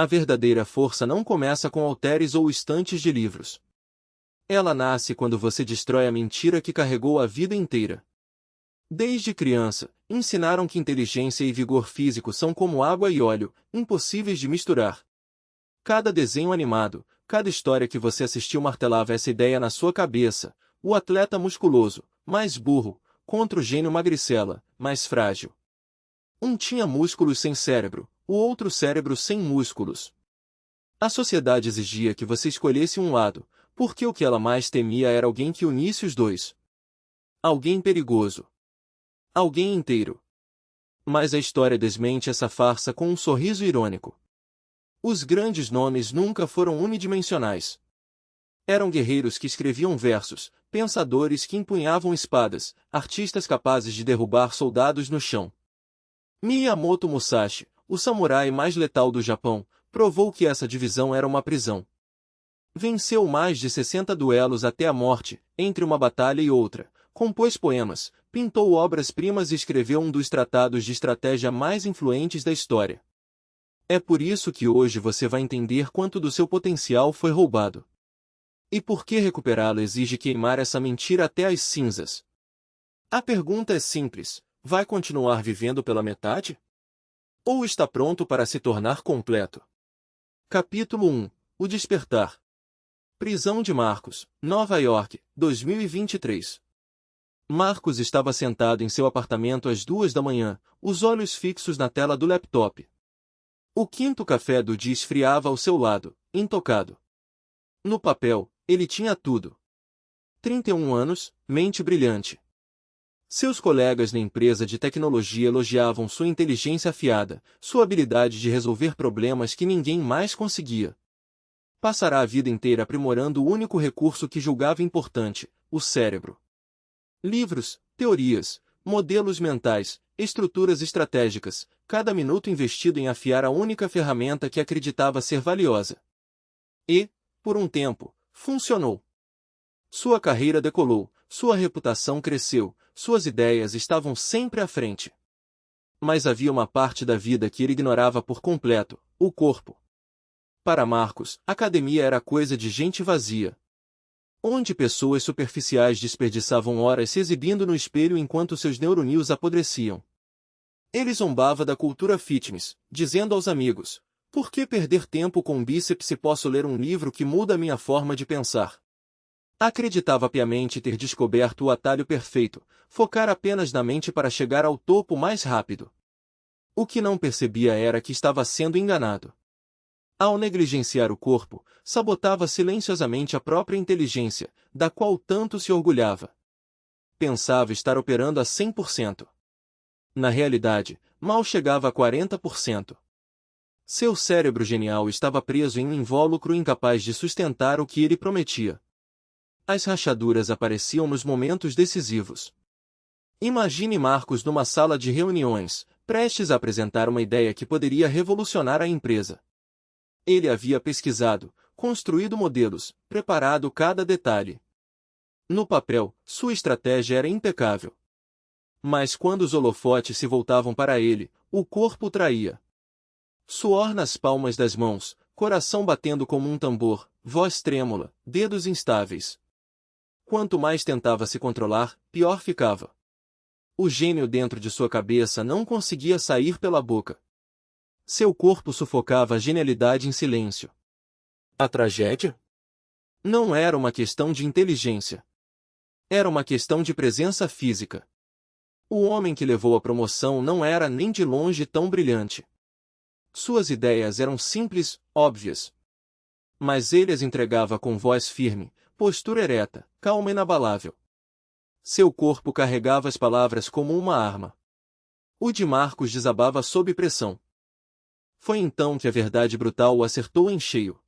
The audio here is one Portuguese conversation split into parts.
A verdadeira força não começa com halteres ou estantes de livros. Ela nasce quando você destrói a mentira que carregou a vida inteira. Desde criança, ensinaram que inteligência e vigor físico são como água e óleo, impossíveis de misturar. Cada desenho animado, cada história que você assistiu martelava essa ideia na sua cabeça: o atleta musculoso, mais burro, contra o gênio magricela, mais frágil. Um tinha músculos sem cérebro, o outro cérebro sem músculos. A sociedade exigia que você escolhesse um lado, porque o que ela mais temia era alguém que unisse os dois. Alguém perigoso. Alguém inteiro. Mas a história desmente essa farsa com um sorriso irônico. Os grandes nomes nunca foram unidimensionais. Eram guerreiros que escreviam versos, pensadores que empunhavam espadas, artistas capazes de derrubar soldados no chão. Miyamoto Musashi, o samurai mais letal do Japão, provou que essa divisão era uma prisão. Venceu mais de 60 duelos até a morte, entre uma batalha e outra, compôs poemas, pintou obras-primas e escreveu um dos tratados de estratégia mais influentes da história. É por isso que hoje você vai entender quanto do seu potencial foi roubado. E por que recuperá-lo exige queimar essa mentira até as cinzas. A pergunta é simples: vai continuar vivendo pela metade? Ou está pronto para se tornar completo? Capítulo 1. O Despertar. Prisão de Marcos, Nova York, 2023. Marcos estava sentado em seu apartamento às 2 da manhã, os olhos fixos na tela do laptop. O quinto café do dia esfriava ao seu lado, intocado. No papel, ele tinha tudo. 31 anos, mente brilhante. Seus colegas na empresa de tecnologia elogiavam sua inteligência afiada, sua habilidade de resolver problemas que ninguém mais conseguia. Passará a vida inteira aprimorando o único recurso que julgava importante, o cérebro. Livros, teorias, modelos mentais, estruturas estratégicas, cada minuto investido em afiar a única ferramenta que acreditava ser valiosa. E, por um tempo, funcionou. Sua carreira decolou, sua reputação cresceu, suas ideias estavam sempre à frente. Mas havia uma parte da vida que ele ignorava por completo: o corpo. Para Marcos, academia era coisa de gente vazia, onde pessoas superficiais desperdiçavam horas se exibindo no espelho enquanto seus neurônios apodreciam. Ele zombava da cultura fitness, dizendo aos amigos: por que perder tempo com bíceps se posso ler um livro que muda a minha forma de pensar? Acreditava piamente ter descoberto o atalho perfeito, focar apenas na mente para chegar ao topo mais rápido. O que não percebia era que estava sendo enganado. Ao negligenciar o corpo, sabotava silenciosamente a própria inteligência, da qual tanto se orgulhava. Pensava estar operando a 100%. Na realidade, mal chegava a 40%. Seu cérebro genial estava preso em um invólucro incapaz de sustentar o que ele prometia. As rachaduras apareciam nos momentos decisivos. Imagine Marcos numa sala de reuniões, prestes a apresentar uma ideia que poderia revolucionar a empresa. Ele havia pesquisado, construído modelos, preparado cada detalhe. No papel, sua estratégia era impecável. Mas quando os holofotes se voltavam para ele, o corpo o traía. Suor nas palmas das mãos, coração batendo como um tambor, voz trêmula, dedos instáveis. Quanto mais tentava se controlar, pior ficava. O gênio dentro de sua cabeça não conseguia sair pela boca. Seu corpo sufocava a genialidade em silêncio. A tragédia? Não era uma questão de inteligência. Era uma questão de presença física. O homem que levou a promoção não era nem de longe tão brilhante. Suas ideias eram simples, óbvias. Mas ele as entregava com voz firme, postura ereta, calma e inabalável. Seu corpo carregava as palavras como uma arma. O de Marcos desabava sob pressão. Foi então que a verdade brutal o acertou em cheio.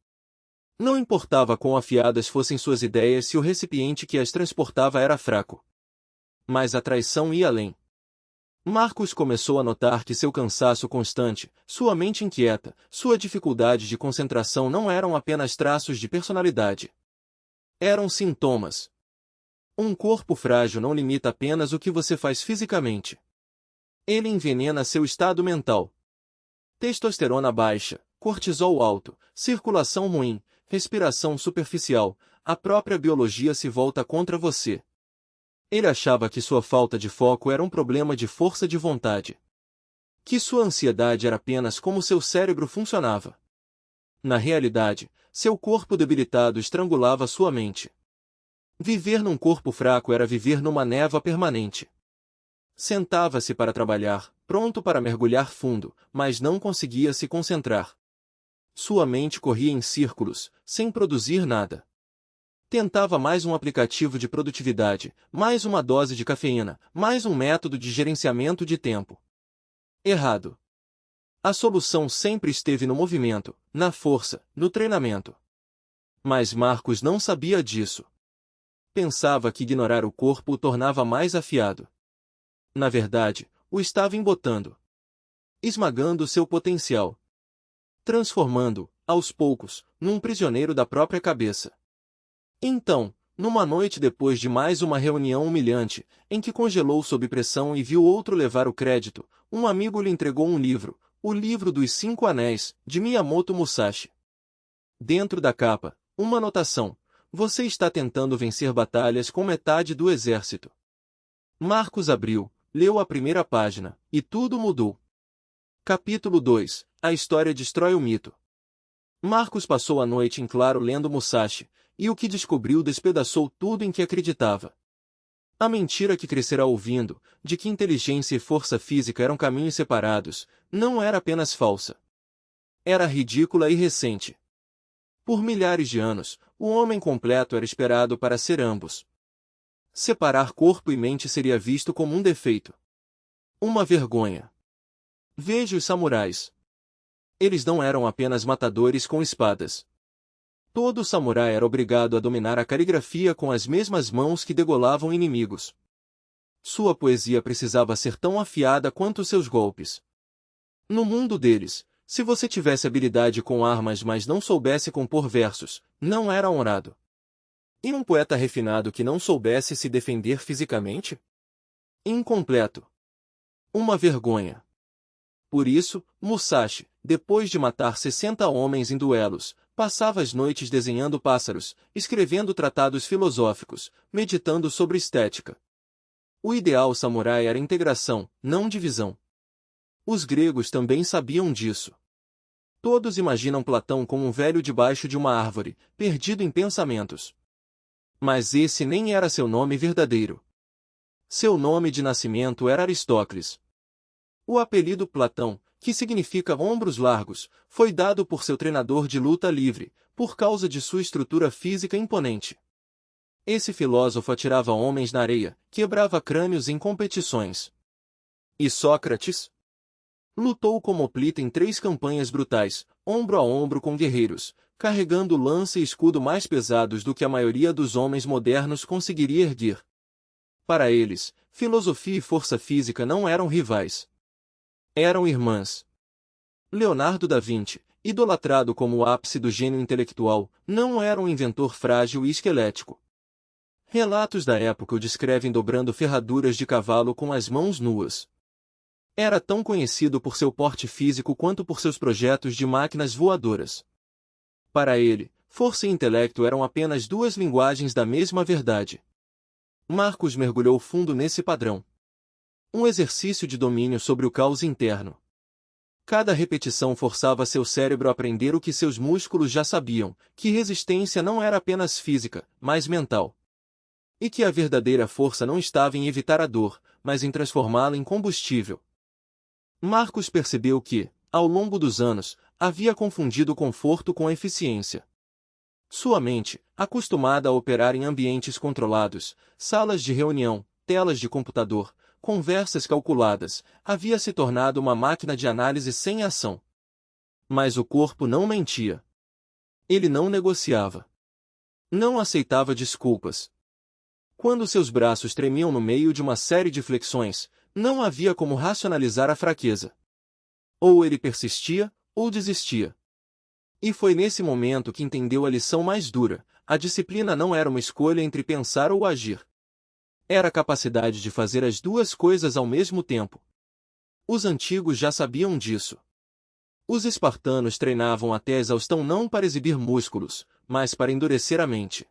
Não importava quão afiadas fossem suas ideias se o recipiente que as transportava era fraco. Mas a traição ia além. Marcos começou a notar que seu cansaço constante, sua mente inquieta, sua dificuldade de concentração não eram apenas traços de personalidade. Eram sintomas. Um corpo frágil não limita apenas o que você faz fisicamente. Ele envenena seu estado mental. Testosterona baixa, cortisol alto, circulação ruim, respiração superficial, a própria biologia se volta contra você. Ele achava que sua falta de foco era um problema de força de vontade. Que sua ansiedade era apenas como seu cérebro funcionava. Na realidade, seu corpo debilitado estrangulava sua mente. Viver num corpo fraco era viver numa névoa permanente. Sentava-se para trabalhar, pronto para mergulhar fundo, mas não conseguia se concentrar. Sua mente corria em círculos, sem produzir nada. Tentava mais um aplicativo de produtividade, mais uma dose de cafeína, mais um método de gerenciamento de tempo. Errado. A solução sempre esteve no movimento, na força, no treinamento. Mas Marcos não sabia disso. Pensava que ignorar o corpo o tornava mais afiado. Na verdade, o estava embotando. Esmagando seu potencial. Transformando, aos poucos, num prisioneiro da própria cabeça. Então, numa noite depois de mais uma reunião humilhante, em que congelou sob pressão e viu outro levar o crédito, um amigo lhe entregou um livro, o livro dos 5 Anéis, de Miyamoto Musashi. Dentro da capa, uma anotação: você está tentando vencer batalhas com metade do exército. Marcos abriu, leu a primeira página, e tudo mudou. Capítulo 2. A história destrói o mito. Marcos passou a noite em claro lendo Musashi, e o que descobriu despedaçou tudo em que acreditava. A mentira que crescera ouvindo, de que inteligência e força física eram caminhos separados, não era apenas falsa. Era ridícula e recente. Por milhares de anos, o homem completo era esperado para ser ambos. Separar corpo e mente seria visto como um defeito. Uma vergonha. Veja os samurais. Eles não eram apenas matadores com espadas. Todo samurai era obrigado a dominar a caligrafia com as mesmas mãos que degolavam inimigos. Sua poesia precisava ser tão afiada quanto seus golpes. No mundo deles, se você tivesse habilidade com armas mas não soubesse compor versos, não era honrado. E um poeta refinado que não soubesse se defender fisicamente? Incompleto. Uma vergonha. Por isso, Musashi, depois de matar 60 homens em duelos, passava as noites desenhando pássaros, escrevendo tratados filosóficos, meditando sobre estética. O ideal samurai era integração, não divisão. Os gregos também sabiam disso. Todos imaginam Platão como um velho debaixo de uma árvore, perdido em pensamentos. Mas esse nem era seu nome verdadeiro. Seu nome de nascimento era Aristócles. O apelido Platão, que significa ombros largos, foi dado por seu treinador de luta livre, por causa de sua estrutura física imponente. Esse filósofo atirava homens na areia, quebrava crânios em competições. E Sócrates? Lutou como Hoplita em 3 campanhas brutais, ombro a ombro com guerreiros, carregando lança e escudo mais pesados do que a maioria dos homens modernos conseguiria erguer. Para eles, filosofia e força física não eram rivais. Eram irmãs. Leonardo da Vinci, idolatrado como o ápice do gênio intelectual, não era um inventor frágil e esquelético. Relatos da época o descrevem dobrando ferraduras de cavalo com as mãos nuas. Era tão conhecido por seu porte físico quanto por seus projetos de máquinas voadoras. Para ele, força e intelecto eram apenas 2 linguagens da mesma verdade. Marcos mergulhou fundo nesse padrão. Um exercício de domínio sobre o caos interno. Cada repetição forçava seu cérebro a aprender o que seus músculos já sabiam, que resistência não era apenas física, mas mental. E que a verdadeira força não estava em evitar a dor, mas em transformá-la em combustível. Marcos percebeu que, ao longo dos anos, havia confundido conforto com eficiência. Sua mente, acostumada a operar em ambientes controlados, salas de reunião, telas de computador, conversas calculadas, havia se tornado uma máquina de análise sem ação. Mas o corpo não mentia. Ele não negociava. Não aceitava desculpas. Quando seus braços tremiam no meio de uma série de flexões, não havia como racionalizar a fraqueza. Ou ele persistia, ou desistia. E foi nesse momento que entendeu a lição mais dura: a disciplina não era uma escolha entre pensar ou agir. Era a capacidade de fazer as 2 coisas ao mesmo tempo. Os antigos já sabiam disso. Os espartanos treinavam até a exaustão não para exibir músculos, mas para endurecer a mente.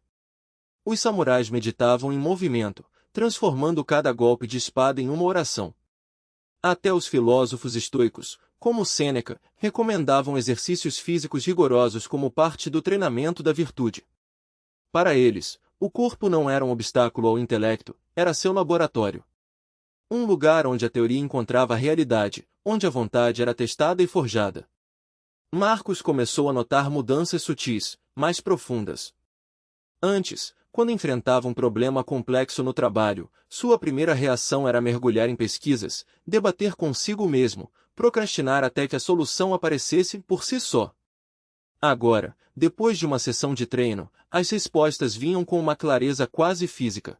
Os samurais meditavam em movimento, transformando cada golpe de espada em uma oração. Até os filósofos estoicos, como Sêneca, recomendavam exercícios físicos rigorosos como parte do treinamento da virtude. Para eles, o corpo não era um obstáculo ao intelecto, era seu laboratório. Um lugar onde a teoria encontrava a realidade, onde a vontade era testada e forjada. Marcos começou a notar mudanças sutis, mais profundas. Antes, quando enfrentava um problema complexo no trabalho, sua primeira reação era mergulhar em pesquisas, debater consigo mesmo, procrastinar até que a solução aparecesse por si só. Agora, depois de uma sessão de treino, as respostas vinham com uma clareza quase física.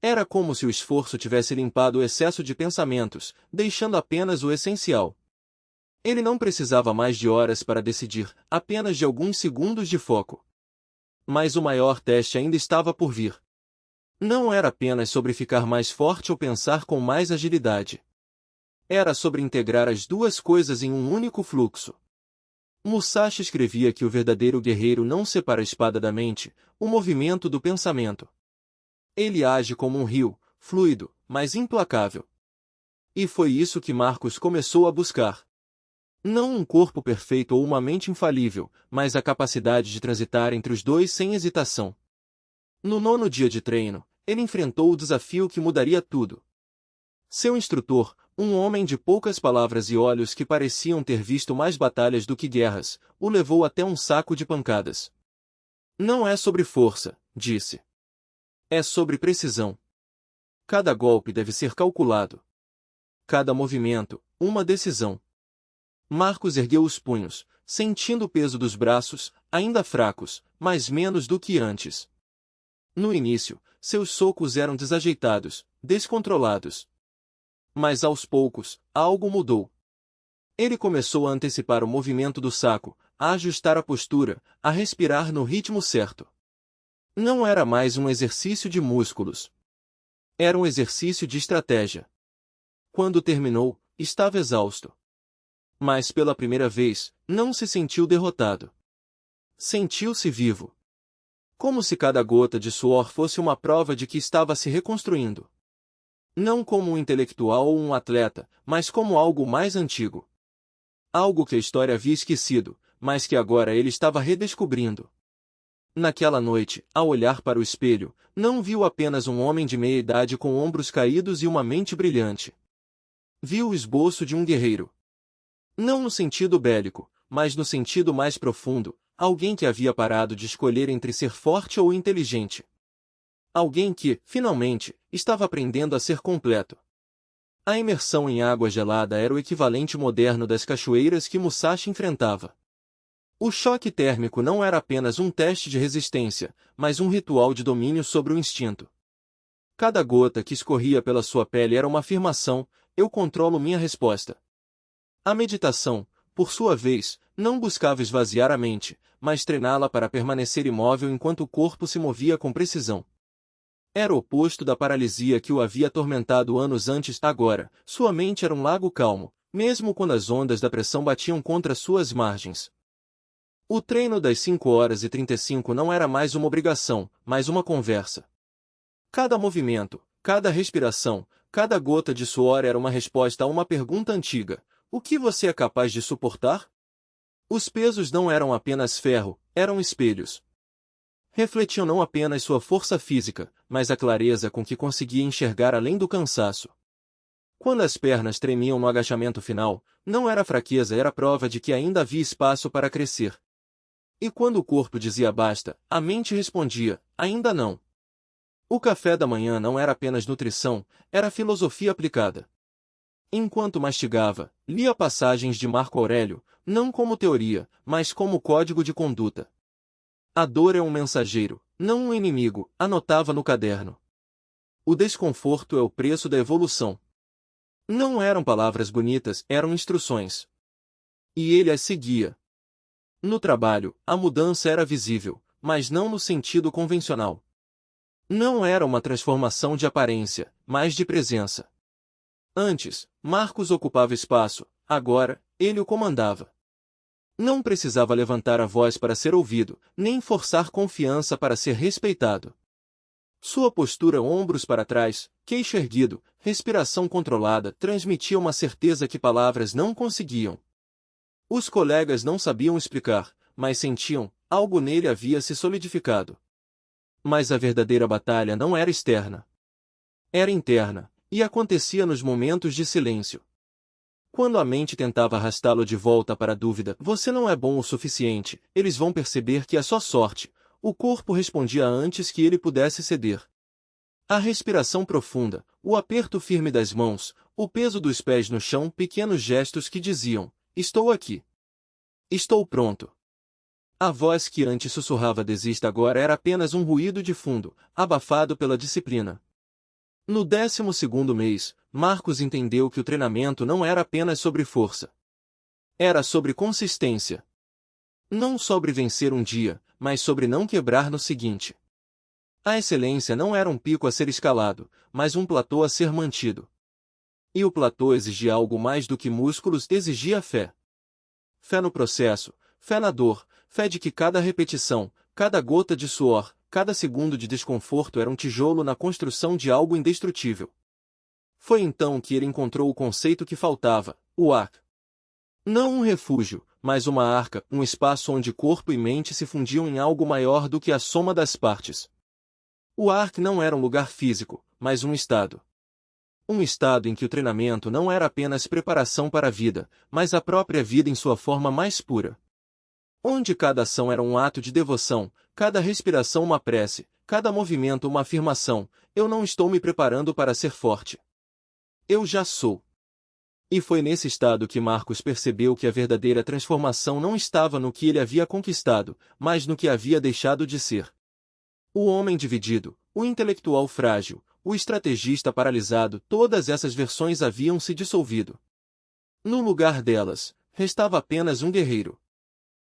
Era como se o esforço tivesse limpado o excesso de pensamentos, deixando apenas o essencial. Ele não precisava mais de horas para decidir, apenas de alguns segundos de foco. Mas o maior teste ainda estava por vir. Não era apenas sobre ficar mais forte ou pensar com mais agilidade. Era sobre integrar as duas coisas em um único fluxo. Musashi escrevia que o verdadeiro guerreiro não separa a espada da mente, o movimento do pensamento. Ele age como um rio, fluido, mas implacável. E foi isso que Marcos começou a buscar. Não um corpo perfeito ou uma mente infalível, mas a capacidade de transitar entre os dois sem hesitação. No 9º dia de treino, ele enfrentou o desafio que mudaria tudo. Seu instrutor, um homem de poucas palavras e olhos que pareciam ter visto mais batalhas do que guerras, o levou até um saco de pancadas. Não é sobre força, disse. É sobre precisão. Cada golpe deve ser calculado. Cada movimento, uma decisão. Marcos ergueu os punhos, sentindo o peso dos braços, ainda fracos, mas menos do que antes. No início, seus socos eram desajeitados, descontrolados. Mas aos poucos, algo mudou. Ele começou a antecipar o movimento do saco, a ajustar a postura, a respirar no ritmo certo. Não era mais um exercício de músculos. Era um exercício de estratégia. Quando terminou, estava exausto. Mas pela primeira vez, não se sentiu derrotado. Sentiu-se vivo. Como se cada gota de suor fosse uma prova de que estava se reconstruindo. Não como um intelectual ou um atleta, mas como algo mais antigo. Algo que a história havia esquecido, mas que agora ele estava redescobrindo. Naquela noite, ao olhar para o espelho, não viu apenas um homem de meia idade com ombros caídos e uma mente brilhante. Viu o esboço de um guerreiro. Não no sentido bélico, mas no sentido mais profundo, alguém que havia parado de escolher entre ser forte ou inteligente. Alguém que, finalmente, estava aprendendo a ser completo. A imersão em água gelada era o equivalente moderno das cachoeiras que Musashi enfrentava. O choque térmico não era apenas um teste de resistência, mas um ritual de domínio sobre o instinto. Cada gota que escorria pela sua pele era uma afirmação: eu controlo minha resposta. A meditação, por sua vez, não buscava esvaziar a mente, mas treiná-la para permanecer imóvel enquanto o corpo se movia com precisão. Era o oposto da paralisia que o havia atormentado anos antes. Agora, sua mente era um lago calmo, mesmo quando as ondas da pressão batiam contra suas margens. O treino das 5h35 não era mais uma obrigação, mas uma conversa. Cada movimento, cada respiração, cada gota de suor era uma resposta a uma pergunta antiga: o que você é capaz de suportar? Os pesos não eram apenas ferro, eram espelhos. Refletiam não apenas sua força física, mas a clareza com que conseguia enxergar além do cansaço. Quando as pernas tremiam no agachamento final, não era fraqueza, era prova de que ainda havia espaço para crescer. E quando o corpo dizia basta, a mente respondia, ainda não. O café da manhã não era apenas nutrição, era filosofia aplicada. Enquanto mastigava, lia passagens de Marco Aurélio, não como teoria, mas como código de conduta. A dor é um mensageiro, não um inimigo, anotava no caderno. O desconforto é o preço da evolução. Não eram palavras bonitas, eram instruções. E ele as seguia. No trabalho, a mudança era visível, mas não no sentido convencional. Não era uma transformação de aparência, mas de presença. Antes, Marcos ocupava espaço, agora, ele o comandava. Não precisava levantar a voz para ser ouvido, nem forçar confiança para ser respeitado. Sua postura ombros para trás, queixo erguido, respiração controlada transmitia uma certeza que palavras não conseguiam. Os colegas não sabiam explicar, mas sentiam, algo nele havia se solidificado. Mas a verdadeira batalha não era externa. Era interna, e acontecia nos momentos de silêncio. Quando a mente tentava arrastá-lo de volta para a dúvida, você não é bom o suficiente, eles vão perceber que é só sorte, o corpo respondia antes que ele pudesse ceder. A respiração profunda, o aperto firme das mãos, o peso dos pés no chão, pequenos gestos que diziam, estou aqui. Estou pronto. A voz que antes sussurrava desista agora era apenas um ruído de fundo, abafado pela disciplina. No 12º mês, Marcos entendeu que o treinamento não era apenas sobre força. Era sobre consistência. Não sobre vencer um dia, mas sobre não quebrar no seguinte. A excelência não era um pico a ser escalado, mas um platô a ser mantido. E o platô exigia algo mais do que músculos, exigia fé. Fé no processo, fé na dor, fé de que cada repetição, cada gota de suor, cada segundo de desconforto era um tijolo na construção de algo indestrutível. Foi então que ele encontrou o conceito que faltava, o ar. Não um refúgio, mas uma arca, um espaço onde corpo e mente se fundiam em algo maior do que a soma das partes. O Ark não era um lugar físico, mas um estado. Um estado em que o treinamento não era apenas preparação para a vida, mas a própria vida em sua forma mais pura. Onde cada ação era um ato de devoção, cada respiração uma prece, cada movimento uma afirmação, eu não estou me preparando para ser forte. Eu já sou. E foi nesse estado que Marcos percebeu que a verdadeira transformação não estava no que ele havia conquistado, mas no que havia deixado de ser. O homem dividido, o intelectual frágil, o estrategista paralisado, todas essas versões haviam se dissolvido. No lugar delas, restava apenas um guerreiro.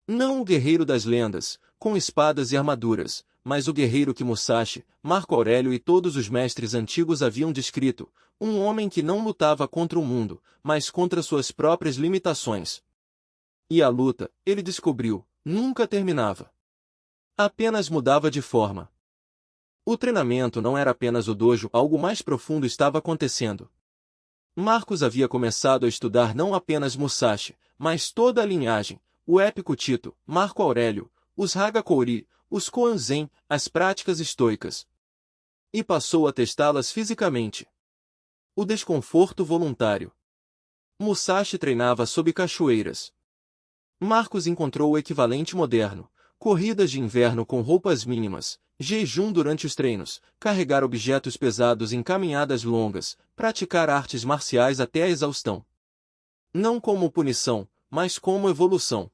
Não o guerreiro das lendas, com espadas e armaduras, mas o guerreiro que Musashi, Marco Aurélio e todos os mestres antigos haviam descrito, um homem que não lutava contra o mundo, mas contra suas próprias limitações. E a luta, ele descobriu, nunca terminava. Apenas mudava de forma. O treinamento não era apenas o dojo, algo mais profundo estava acontecendo. Marcos havia começado a estudar não apenas Musashi, mas toda a linhagem, o épico Tito, Marco Aurélio, os Hagakure, os Koanzen, as práticas estoicas. E passou a testá-las fisicamente. O desconforto voluntário. Musashi treinava sob cachoeiras. Marcos encontrou o equivalente moderno, corridas de inverno com roupas mínimas, jejum durante os treinos, carregar objetos pesados em caminhadas longas, praticar artes marciais até a exaustão. Não como punição, mas como evolução.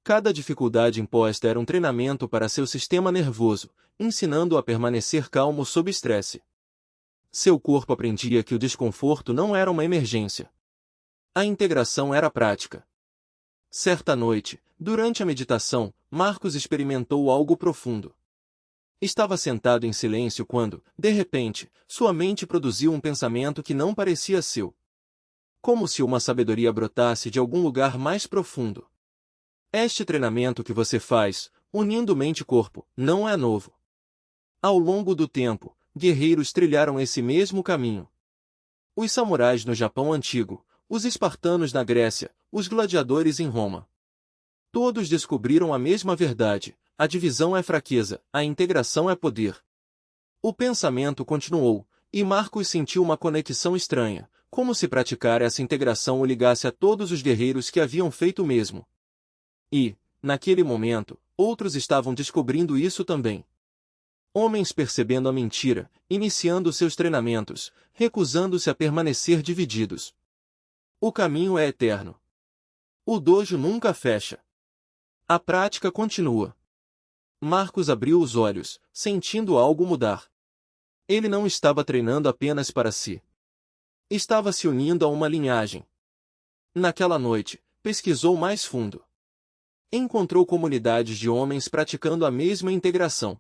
Cada dificuldade imposta era um treinamento para seu sistema nervoso, ensinando-o a permanecer calmo sob estresse. Seu corpo aprendia que o desconforto não era uma emergência. A integração era prática. Certa noite, durante a meditação, Marcos experimentou algo profundo. Estava sentado em silêncio quando, de repente, sua mente produziu um pensamento que não parecia seu. Como se uma sabedoria brotasse de algum lugar mais profundo. Este treinamento que você faz, unindo mente e corpo, não é novo. Ao longo do tempo, guerreiros trilharam esse mesmo caminho. Os samurais no Japão antigo, os espartanos na Grécia, os gladiadores em Roma. Todos descobriram a mesma verdade, a divisão é fraqueza, a integração é poder. O pensamento continuou, e Marcos sentiu uma conexão estranha, como se praticar essa integração o ligasse a todos os guerreiros que haviam feito o mesmo. E, naquele momento, outros estavam descobrindo isso também. Homens percebendo a mentira, iniciando seus treinamentos, recusando-se a permanecer divididos. O caminho é eterno. O dojo nunca fecha. A prática continua. Marcos abriu os olhos, sentindo algo mudar. Ele não estava treinando apenas para si. Estava se unindo a uma linhagem. Naquela noite, pesquisou mais fundo. Encontrou comunidades de homens praticando a mesma integração.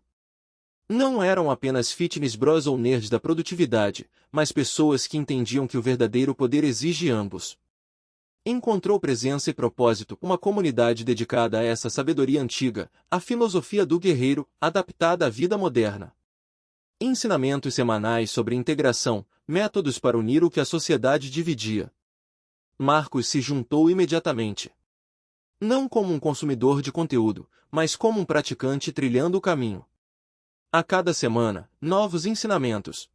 Não eram apenas fitness bros ou nerds da produtividade, mas pessoas que entendiam que o verdadeiro poder exige ambos. Encontrou presença e propósito, uma comunidade dedicada a essa sabedoria antiga, a filosofia do guerreiro, adaptada à vida moderna. Ensinamentos semanais sobre integração, métodos para unir o que a sociedade dividia. Marcos se juntou imediatamente. Não como um consumidor de conteúdo, mas como um praticante trilhando o caminho. A cada semana, novos ensinamentos.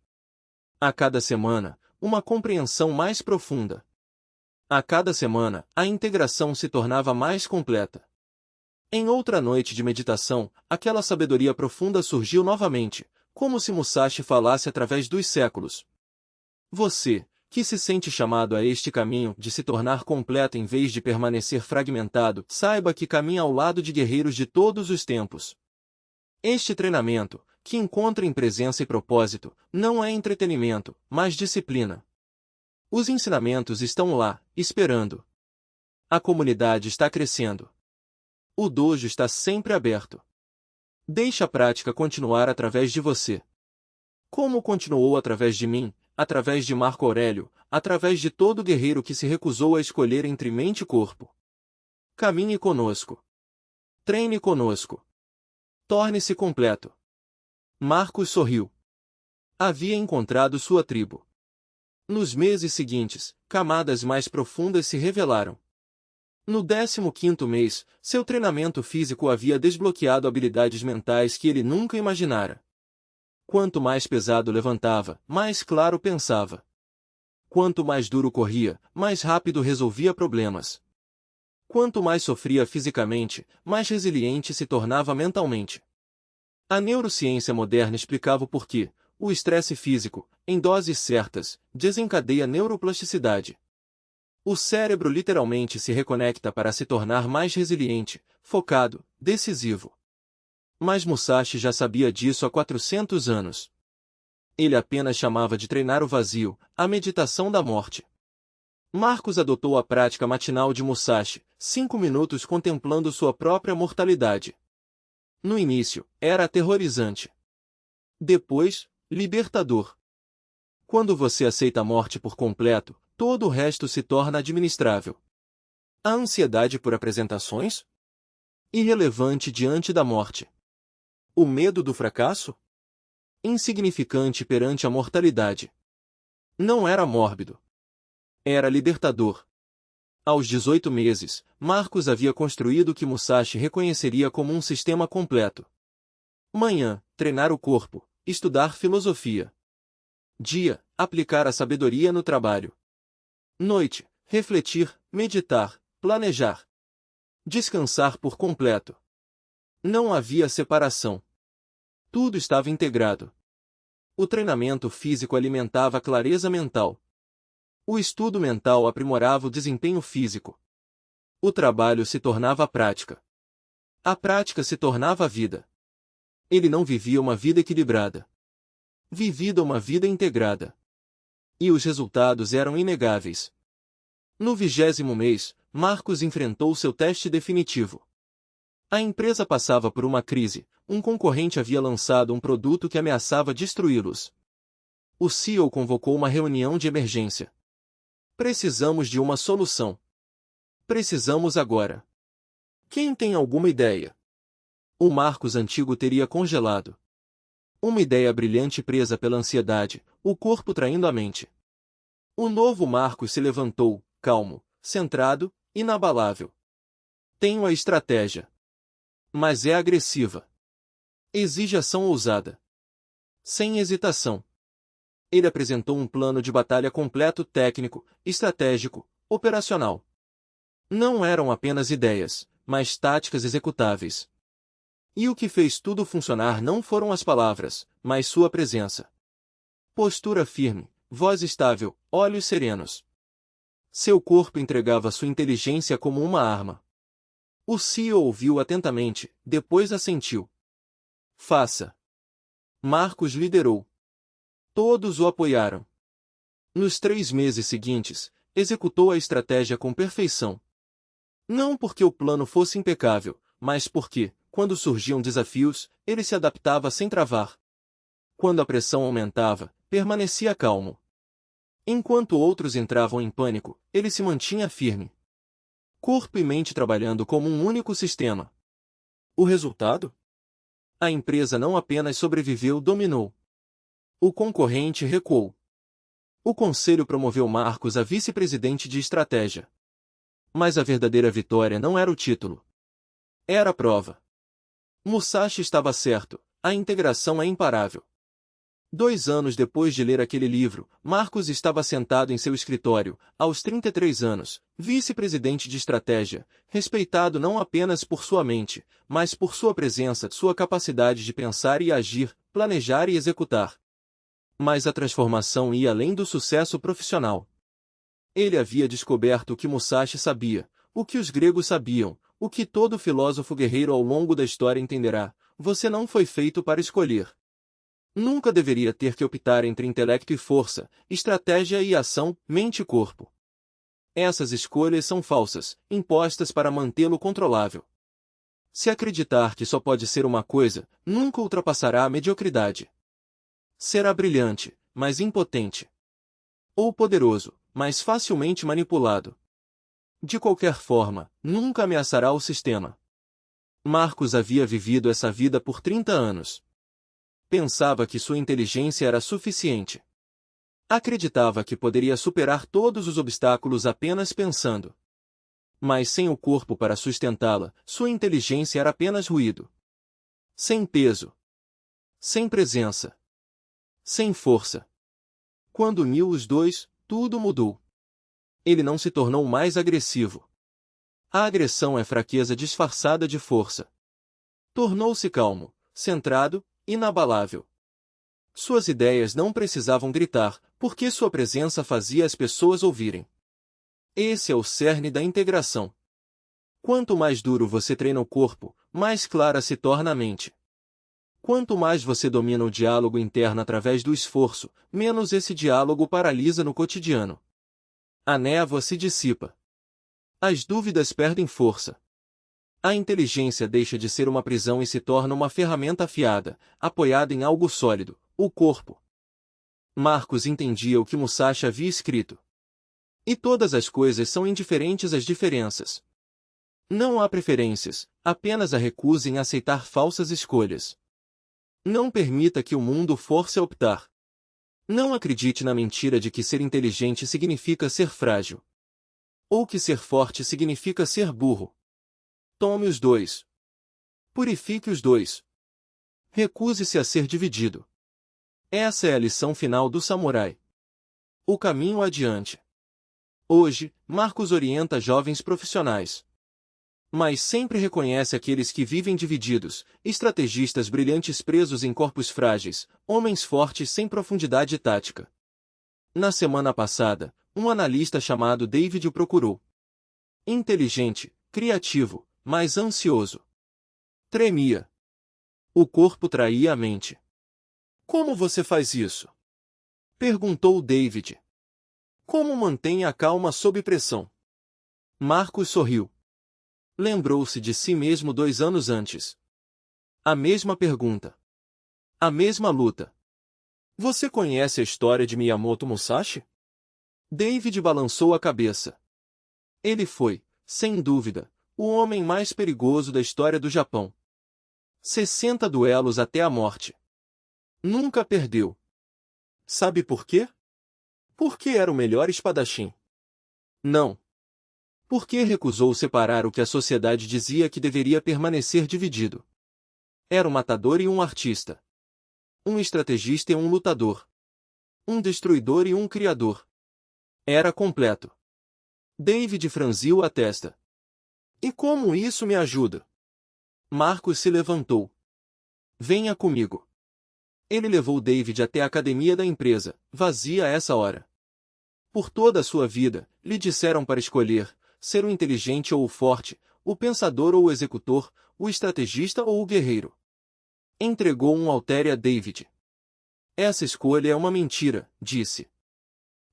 A cada semana, uma compreensão mais profunda. A cada semana, a integração se tornava mais completa. Em outra noite de meditação, aquela sabedoria profunda surgiu novamente, como se Musashi falasse através dos séculos. Você, que se sente chamado a este caminho de se tornar completo em vez de permanecer fragmentado, saiba que caminha ao lado de guerreiros de todos os tempos. Este treinamento, que encontra em presença e propósito, não é entretenimento, mas disciplina. Os ensinamentos estão lá, esperando. A comunidade está crescendo. O dojo está sempre aberto. Deixe a prática continuar através de você. Como continuou através de mim, através de Marco Aurélio, através de todo guerreiro que se recusou a escolher entre mente e corpo. Caminhe conosco. Treine conosco. Torne-se completo. Marcos sorriu. Havia encontrado sua tribo. Nos meses seguintes, camadas mais profundas se revelaram. No 15º mês, seu treinamento físico havia desbloqueado habilidades mentais que ele nunca imaginara. Quanto mais pesado levantava, mais claro pensava. Quanto mais duro corria, mais rápido resolvia problemas. Quanto mais sofria fisicamente, mais resiliente se tornava mentalmente. A neurociência moderna explicava o porquê. O estresse físico, em doses certas, desencadeia neuroplasticidade. O cérebro literalmente se reconecta para se tornar mais resiliente, focado, decisivo. Mas Musashi já sabia disso há 400 anos. Ele apenas chamava de treinar o vazio, a meditação da morte. Marcos adotou a prática matinal de Musashi, 5 minutos contemplando sua própria mortalidade. No início, era aterrorizante. Depois, libertador. Quando você aceita a morte por completo, todo o resto se torna administrável. A ansiedade por apresentações? Irrelevante diante da morte. O medo do fracasso? Insignificante perante a mortalidade. Não era mórbido. Era libertador. Aos 18 meses, Marcos havia construído o que Musashi reconheceria como um sistema completo. Manhã, treinar o corpo, estudar filosofia. Dia, aplicar a sabedoria no trabalho. Noite, refletir, meditar, planejar. Descansar por completo. Não havia separação. Tudo estava integrado. O treinamento físico alimentava a clareza mental. O estudo mental aprimorava o desempenho físico. O trabalho se tornava a prática. A prática se tornava a vida. Ele não vivia uma vida equilibrada. Vivia uma vida integrada. E os resultados eram inegáveis. No 20º mês, Marcos enfrentou seu teste definitivo. A empresa passava por uma crise, um concorrente havia lançado um produto que ameaçava destruí-los. O CEO convocou uma reunião de emergência. Precisamos de uma solução. Precisamos agora. Quem tem alguma ideia? O Marcos antigo teria congelado. Uma ideia brilhante presa pela ansiedade, o corpo traindo a mente. O novo Marcos se levantou, calmo, centrado, inabalável. Tenho a estratégia. Mas é agressiva. Exige ação ousada. Sem hesitação. Ele apresentou um plano de batalha completo técnico, estratégico, operacional. Não eram apenas ideias, mas táticas executáveis. E o que fez tudo funcionar não foram as palavras, mas sua presença. Postura firme, voz estável, olhos serenos. Seu corpo entregava sua inteligência como uma arma. O CEO ouviu atentamente, depois assentiu. Faça. Marcos liderou. Todos o apoiaram. Nos 3 meses seguintes, executou a estratégia com perfeição. Não porque o plano fosse impecável, mas porque, quando surgiam desafios, ele se adaptava sem travar. Quando a pressão aumentava, permanecia calmo. Enquanto outros entravam em pânico, ele se mantinha firme. Corpo e mente trabalhando como um único sistema. O resultado? A empresa não apenas sobreviveu, dominou. O concorrente recuou. O conselho promoveu Marcos a vice-presidente de estratégia. Mas a verdadeira vitória não era o título. Era a prova. Musashi estava certo, a integração é imparável. 2 anos depois de ler aquele livro, Marcos estava sentado em seu escritório, aos 33 anos, vice-presidente de estratégia, respeitado não apenas por sua mente, mas por sua presença, sua capacidade de pensar e agir, planejar e executar. Mas a transformação ia além do sucesso profissional. Ele havia descoberto o que Musashi sabia, o que os gregos sabiam, o que todo filósofo guerreiro ao longo da história entenderá: você não foi feito para escolher. Nunca deveria ter que optar entre intelecto e força, estratégia e ação, mente e corpo. Essas escolhas são falsas, impostas para mantê-lo controlável. Se acreditar que só pode ser uma coisa, nunca ultrapassará a mediocridade. Será brilhante, mas impotente. Ou poderoso, mas facilmente manipulado. De qualquer forma, nunca ameaçará o sistema. Marcos havia vivido essa vida por 30 anos. Pensava que sua inteligência era suficiente. Acreditava que poderia superar todos os obstáculos apenas pensando. Mas sem o corpo para sustentá-la, sua inteligência era apenas ruído. Sem peso. Sem presença. Sem força. Quando uniu os dois, tudo mudou. Ele não se tornou mais agressivo. A agressão é fraqueza disfarçada de força. Tornou-se calmo, centrado, inabalável. Suas ideias não precisavam gritar, porque sua presença fazia as pessoas ouvirem. Esse é o cerne da integração. Quanto mais duro você treina o corpo, mais clara se torna a mente. Quanto mais você domina o diálogo interno através do esforço, menos esse diálogo paralisa no cotidiano. A névoa se dissipa. As dúvidas perdem força. A inteligência deixa de ser uma prisão e se torna uma ferramenta afiada, apoiada em algo sólido, o corpo. Marcos entendia o que Musashi havia escrito. E todas as coisas são indiferentes às diferenças. Não há preferências, apenas a recusa em aceitar falsas escolhas. Não permita que o mundo force a optar. Não acredite na mentira de que ser inteligente significa ser frágil. Ou que ser forte significa ser burro. Tome os dois. Purifique os dois. Recuse-se a ser dividido. Essa é a lição final do samurai. O caminho adiante. Hoje, Marcos orienta jovens profissionais. Mas sempre reconhece aqueles que vivem divididos, estrategistas brilhantes presos em corpos frágeis, homens fortes sem profundidade tática. Na semana passada, um analista chamado David o procurou. Inteligente, criativo, mas ansioso. Tremia. O corpo traía a mente. Como você faz isso? Perguntou David. Como mantém a calma sob pressão? Marcos sorriu. Lembrou-se de si mesmo 2 anos antes. A mesma pergunta. A mesma luta. Você conhece a história de Miyamoto Musashi? David balançou a cabeça. Ele foi, sem dúvida, o homem mais perigoso da história do Japão. 60 duelos até a morte. Nunca perdeu. Sabe por quê? Porque era o melhor espadachim. Não. Porque recusou separar o que a sociedade dizia que deveria permanecer dividido. Era um matador e um artista. Um estrategista e um lutador. Um destruidor e um criador. Era completo. David franziu a testa. E como isso me ajuda? Marcos se levantou. Venha comigo. Ele levou David até a academia da empresa, vazia a essa hora. Por toda a sua vida, lhe disseram para escolher, ser o inteligente ou o forte, o pensador ou o executor, o estrategista ou o guerreiro. Entregou um haltere a David. Essa escolha é uma mentira, disse.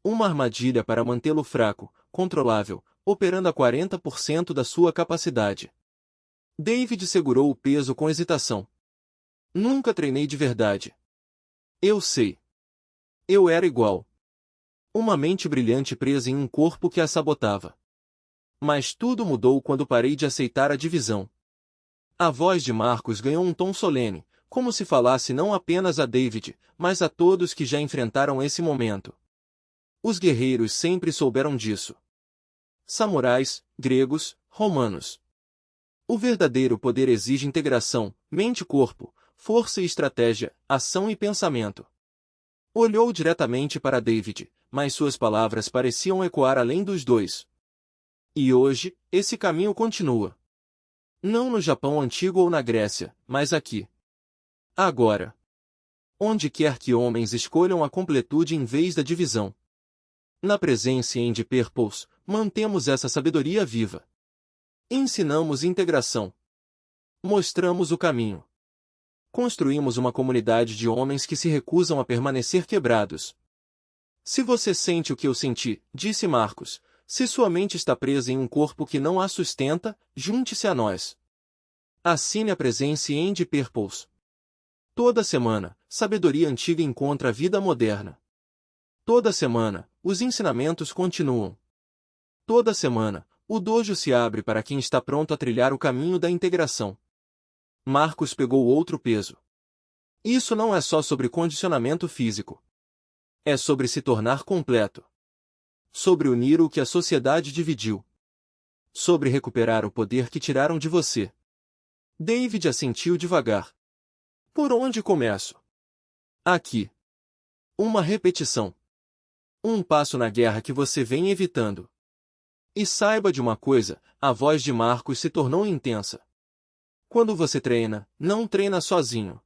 Uma armadilha para mantê-lo fraco, controlável, operando a 40% da sua capacidade. David segurou o peso com hesitação. Nunca treinei de verdade. Eu sei. Eu era igual. Uma mente brilhante presa em um corpo que a sabotava. Mas tudo mudou quando parei de aceitar a divisão. A voz de Marcos ganhou um tom solene, como se falasse não apenas a David, mas a todos que já enfrentaram esse momento. Os guerreiros sempre souberam disso. Samurais, gregos, romanos. O verdadeiro poder exige integração, mente-corpo, força e estratégia, ação e pensamento. Olhou diretamente para David, mas suas palavras pareciam ecoar além dos dois. E hoje, esse caminho continua. Não no Japão antigo ou na Grécia, mas aqui. Agora. Onde quer que homens escolham a completude em vez da divisão. Na presença em The Purpose, mantemos essa sabedoria viva. Ensinamos integração. Mostramos o caminho. Construímos uma comunidade de homens que se recusam a permanecer quebrados. Se você sente o que eu senti, disse Marcos, se sua mente está presa em um corpo que não a sustenta, junte-se a nós. Assine a presença em The Purpose. Toda semana, sabedoria antiga encontra a vida moderna. Toda semana, os ensinamentos continuam. Toda semana, o dojo se abre para quem está pronto a trilhar o caminho da integração. Marcos pegou outro peso. Isso não é só sobre condicionamento físico. É sobre se tornar completo. Sobre unir o que a sociedade dividiu. Sobre recuperar o poder que tiraram de você. David assentiu devagar. Por onde começo? Aqui. Uma repetição. Um passo na guerra que você vem evitando. E saiba de uma coisa, a voz de Marcos se tornou intensa. Quando você treina, não treina sozinho.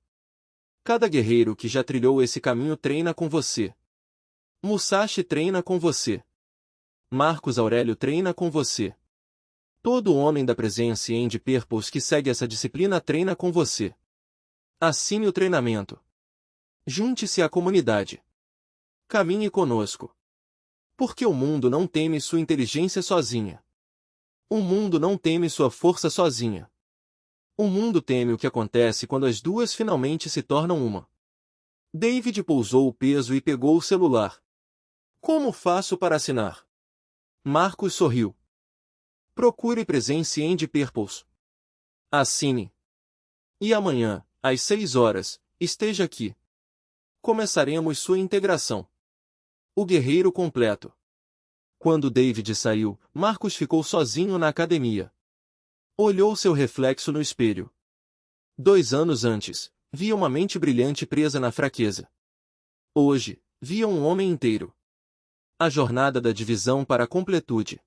Cada guerreiro que já trilhou esse caminho treina com você. Musashi treina com você. Marcos Aurélio treina com você. Todo homem da presença em The Purpose que segue essa disciplina treina com você. Assine o treinamento. Junte-se à comunidade. Caminhe conosco. Porque o mundo não teme sua inteligência sozinha. O mundo não teme sua força sozinha. O mundo teme o que acontece quando as duas finalmente se tornam uma. David pousou o peso e pegou o celular. Como faço para assinar? Marcos sorriu. Procure presença em The Purpose. Assine. E amanhã, às 6 horas, esteja aqui. Começaremos sua integração. O guerreiro completo. Quando David saiu, Marcos ficou sozinho na academia. Olhou seu reflexo no espelho. 2 anos antes, via uma mente brilhante presa na fraqueza. Hoje, via um homem inteiro. A jornada da divisão para a completude.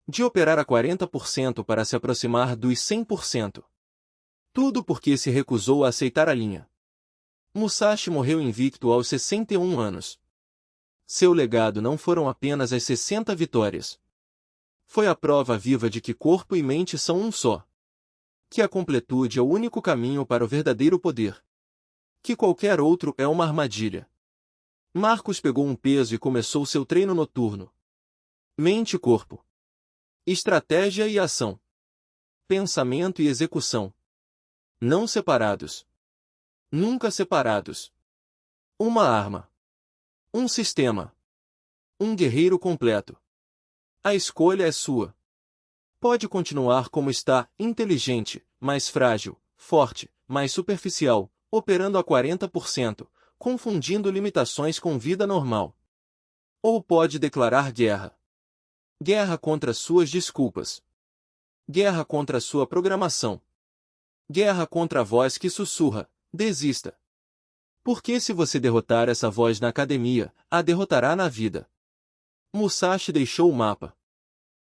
De operar a 40% para se aproximar dos 100%. Tudo porque se recusou a aceitar a linha. Musashi morreu invicto aos 61 anos. Seu legado não foram apenas as 60 vitórias. Foi a prova viva de que corpo e mente são um só. Que a completude é o único caminho para o verdadeiro poder. Que qualquer outro é uma armadilha. Marcos pegou um peso e começou seu treino noturno. Mente e corpo. Estratégia e ação. Pensamento e execução. Não separados. Nunca separados. Uma arma. Um sistema. Um guerreiro completo. A escolha é sua. Pode continuar como está, inteligente, mais frágil, forte, mais superficial, operando a 40%, confundindo limitações com vida normal. Ou pode declarar guerra. Guerra contra suas desculpas. Guerra contra sua programação. Guerra contra a voz que sussurra, desista. Porque se você derrotar essa voz na academia, a derrotará na vida. Musashi deixou o mapa.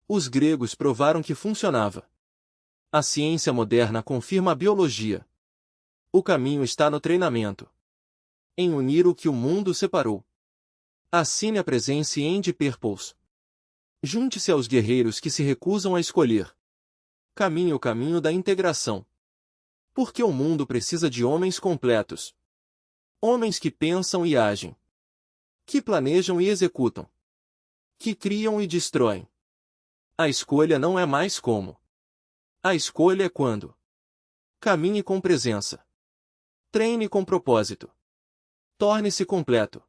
Os gregos provaram que funcionava. A ciência moderna confirma a biologia. O caminho está no treinamento. Em unir o que o mundo separou. Assine a presença em The Purpose. Junte-se aos guerreiros que se recusam a escolher. Caminhe o caminho da integração. Porque o mundo precisa de homens completos. Homens que pensam e agem. Que planejam e executam. Que criam e destroem. A escolha não é mais como. A escolha é quando. Caminhe com presença. Treine com propósito. Torne-se completo.